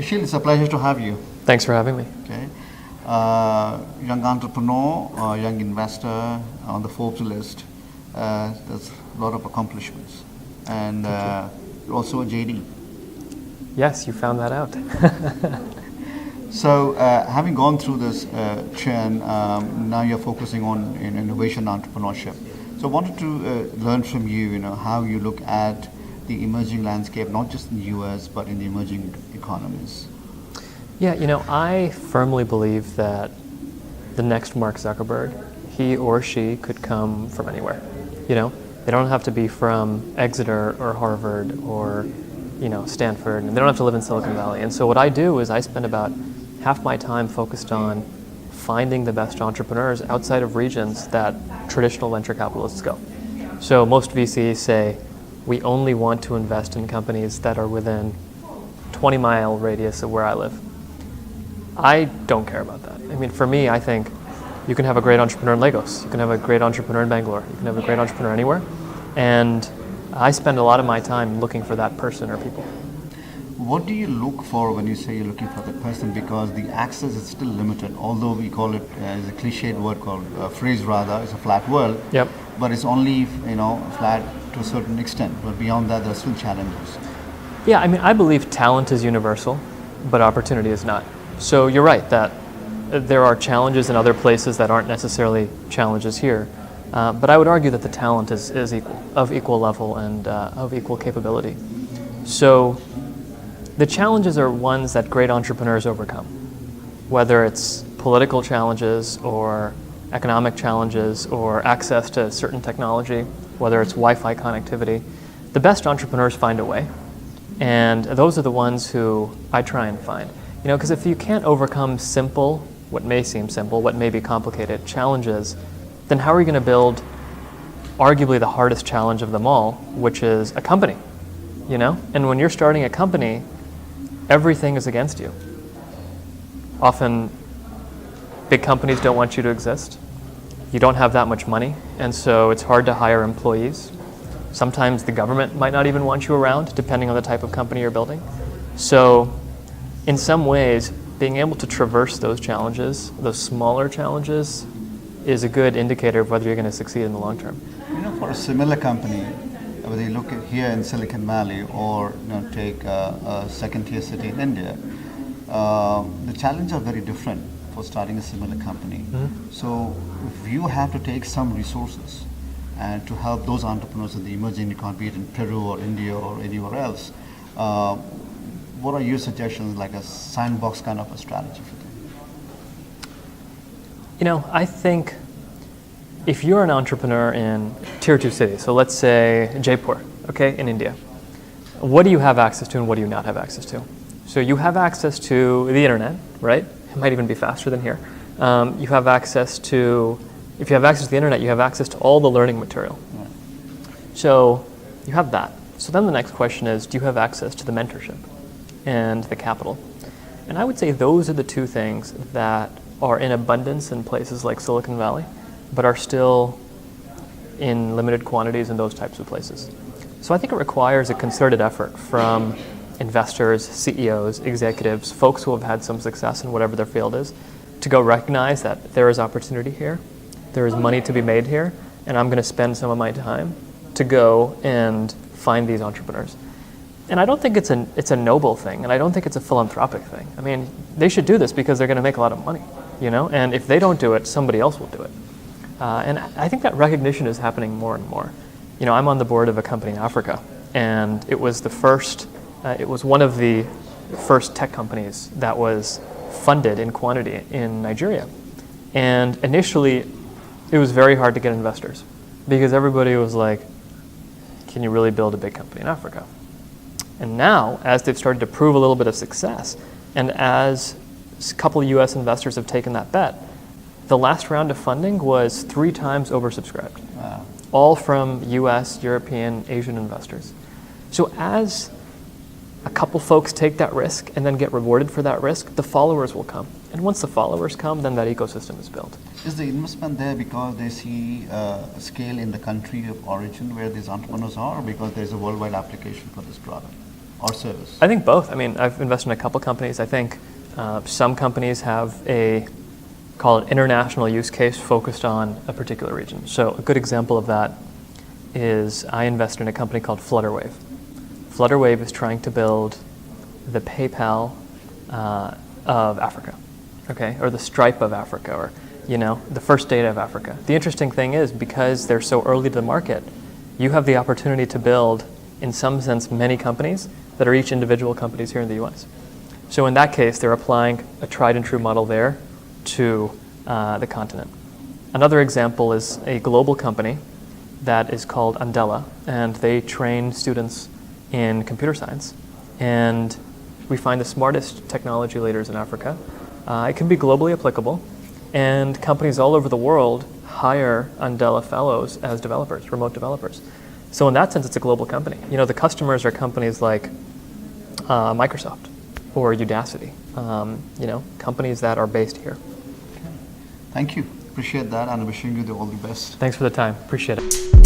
Sheel, it's a pleasure to have you. Thanks for having me. Okay, young entrepreneur, young investor on the Forbes list. There's a lot of accomplishments, and you're also a JD. Yes, you found that out. So, having gone through this churn, now you're focusing on innovation entrepreneurship. So, I wanted to learn from you, how you look at the emerging landscape, not just in the US, but in the emerging economies. Yeah, I firmly believe that the next Mark Zuckerberg, he or she could come from anywhere. They don't have to be from Exeter or Harvard or, Stanford, and they don't have to live in Silicon Valley. And so what I do is I spend about half my time focused on finding the best entrepreneurs outside of regions that traditional venture capitalists go. So most VCs say, we only want to invest in companies that are within 20-mile radius of where I live. I don't care about that. I mean, for me, I think you can have a great entrepreneur in Lagos, you can have a great entrepreneur in Bangalore, you can have a great entrepreneur anywhere, and I spend a lot of my time looking for that person or people. What do you look for when you say you're looking for that person? Because the access is still limited, although we call it as a cliched word called phrase rather, it's a flat world. Yep. But it's only flat to a certain extent. But beyond that, there are still challenges. Yeah, I mean, I believe talent is universal, but opportunity is not. So you're right that there are challenges in other places that aren't necessarily challenges here. But I would argue that the talent is of equal level and of equal capability. So the challenges are ones that great entrepreneurs overcome, whether it's political challenges or economic challenges or access to certain technology, whether it's Wi-Fi connectivity. The best entrepreneurs find a way, and those are the ones who I try and find. Because if you can't overcome simple, what may seem simple, what may be complicated challenges, then how are you going to build arguably the hardest challenge of them all, which is a company, And when you're starting a company, everything is against you. Often, big companies don't want you to exist. You don't have that much money, and so it's hard to hire employees. Sometimes the government might not even want you around, depending on the type of company you're building. So, in some ways, being able to traverse those challenges, those smaller challenges, is a good indicator of whether you're going to succeed in the long term. For a similar company, whether you look at here in Silicon Valley or take a second-tier city in India, the challenges are very different for starting a similar company. Mm-hmm. So you have to take some resources and to help those entrepreneurs in the emerging economy, be it in Peru or India or anywhere else. What are your suggestions, like a sandbox kind of a strategy for them? I think if you're an entrepreneur in tier 2 cities, so let's say Jaipur, in India, what do you have access to and what do you not have access to? So you have access to the internet, right? It might even be faster than here. If you have access to the internet, you have access to all the learning material. Right. So you have that. So then the next question is, do you have access to the mentorship and the capital? And I would say those are the two things that are in abundance in places like Silicon Valley, but are still in limited quantities in those types of places. So I think it requires a concerted effort from investors, CEOs, executives, folks who have had some success in whatever their field is, to go recognize that there is opportunity here, there is money to be made here, and I'm going to spend some of my time to go and find these entrepreneurs. And I don't think it's a noble thing, and I don't think it's a philanthropic thing. I mean, they should do this because they're going to make a lot of money, and if they don't do it, somebody else will do it. And I think that recognition is happening more and more. I'm on the board of a company in Africa, and it was one of the first tech companies that was funded in quantity in Nigeria. And initially, it was very hard to get investors because everybody was like, can you really build a big company in Africa? And now, as they've started to prove a little bit of success, and as a couple of US investors have taken that bet, the last round of funding was 3 times oversubscribed. Wow. All from US, European, Asian investors. So as a couple folks take that risk and then get rewarded for that risk, the followers will come. And once the followers come, then that ecosystem is built. Is the investment there because they see a scale in the country of origin where these entrepreneurs are, or because there's a worldwide application for this product? or service? I think both. I mean, I've invested in a couple companies. I think some companies have call it international use case focused on a particular region. So a good example of that is I invested in a company called Flutterwave. Flutterwave is trying to build the PayPal of Africa, okay, or the Stripe of Africa, or the First Data of Africa. The interesting thing is, because they're so early to the market, you have the opportunity to build, in some sense, many companies that are each individual companies here in the U.S. So in that case, they're applying a tried and true model there to the continent. Another example is a global company that is called Andela, and they train students in computer science. And we find the smartest technology leaders in Africa. It can be globally applicable, and companies all over the world hire Andela fellows as developers, remote developers. So in that sense, it's a global company. The customers are companies like Microsoft or Udacity, companies that are based here. Thank you. Appreciate that, and wishing you all the best. Thanks for the time. Appreciate it.